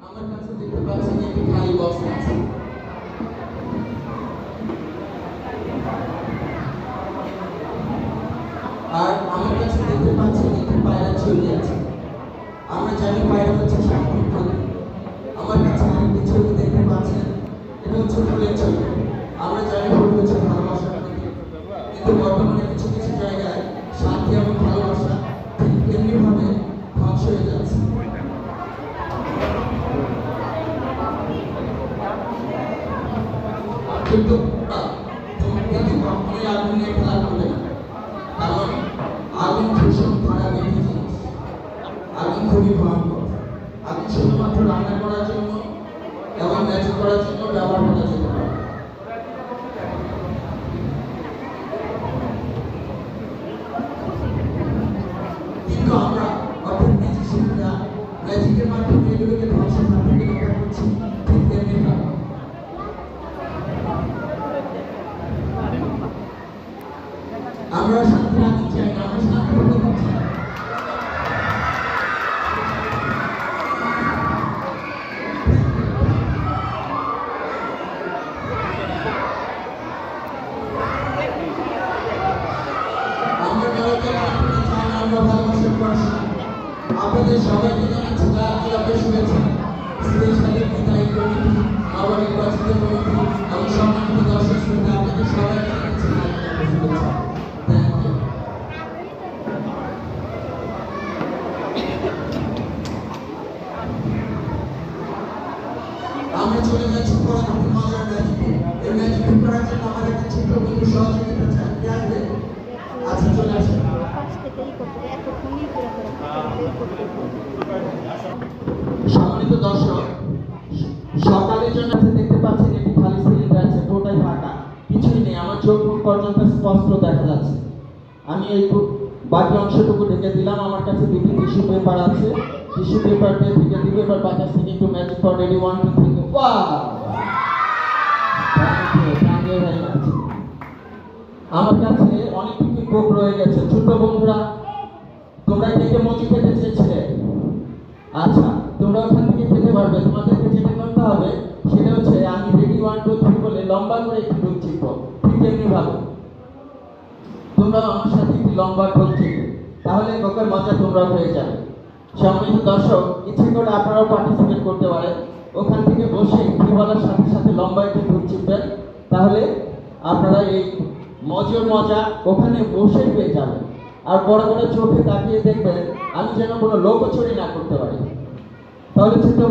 আমার কাছে দেখতে পাচ্ছেন একটি খালি বক্স আছে। আর আমার কাছে দেখতে পাচ্ছেন একটি পায়রা ছবি আছে। আমরা জানি পায়রা হচ্ছে সাময়িক ভালো। আমার কাছে আরেকটি ছবি দেখতে পাচ্ছেন, এটা হচ্ছে ফুলের ছবি। আমরা জানি ফুল হচ্ছে ভালোবাসার প্রতীক, কিন্তু বর্তমানে কিছু কিছু জায়গায় শান্তি এবং ভালোবাসা ঠিক তেমনিভাবে ধ্বংস হয়ে যাচ্ছে। কিন্তু কখনোই আগুন নিয়ে খেলা করবে না, কারণ আগুন ভীষণ খারাপ একটি জিনিস। আগুন খুবই ভয়ঙ্কর। আগুন শুধুমাত্র রান্না করার জন্য এবং ম্যাজিক করার জন্য ব্যবহার করা যেতে পারে। কিন্তু আমরা অর্থাৎ ম্যাজিশিয়ানরা ম্যাজিকের মাধ্যমে এগুলোকে ধ্বংসের হাত থেকে রক্ষা করছি, ঠিক তেমনি ভাবে আমরা শান্তি রাখতে চাই না, আমরা শান্তি হতে চাই। আমরা জগতের মাধ্যমে চাই না, আমরা ভালোবাসার পড়াশোনা। আপনাদের সবাইকে জানাচ্ছি আপনাদের শুভেচ্ছা। স্পেশালি বিদায় কমিটি, আবার নির্বাচিত কমিটি এবং সম্মানিত দর্শক শ্রোতা, আপনাদের সবাইকে জানাচ্ছি শুভেচ্ছা। আমরা চলে যাচ্ছি পরবর্তী মজার ম্যাজিকে। এই ম্যাজিক করার জন্য আমাদের একটা ছোট্ট বন্ধু সহযোগিতা চাই। কে আসবে? আচ্ছা, চলে আসেন। সম্মানিত দর্শক, সকালের জন্য দেখতে পাচ্ছেন একটি খালি সিলিন্ডার আছে, টোটাল ফাঁকা, কিছুই নেই। আমার চোখ মুখ পর্যন্ত স্পষ্ট দেখা যাচ্ছে। আমি এই বাকি অংশটুকু ঢেকে দিলাম। আমার কাছে দুটি টিস্যু পেপার আছে, টিস্যু পেপার দিয়ে ঢেকে দিব। এবার বাকি ceiling to magic for ready 1 2 3 go. আমার কাছে অনেকটুকু কোক রয়ে গেছে। ছোট বন্ধুরা, তোমরা কে মজি খেতে চেয়েছিলে? আচ্ছা, তোমরা ওখান থেকে খেতে পারবে। তোমাদেরকে যেটা করতে হবে সেটা হচ্ছে, আমি রেডি 1 2 3 বলে লম্বা করে একটি ঢোক চিপব। ঠিক তেমনি ভাবে তোমরা আমার সাথে একটি লম্বা ঢোক চিপবে, তাহলে কোকের মজা তোমরা হয়ে যাবে। সম্মানিত দর্শক, ইচ্ছে করে আপনারাও পার্টিসিপেট করতে পারেন। ওখান থেকে বসে কি বলার সাথে সাথে লম্বা একটি ঢোক চিপবেন, তাহলে আপনারা এই মজার মজা ওখানে বসে পেয়ে যাবেন। আর বড় বড় চোখে তাকিয়ে দেখবেন আমি যেন কোনো লোকচুরি না করতে পারি। তাহলে চিন্তা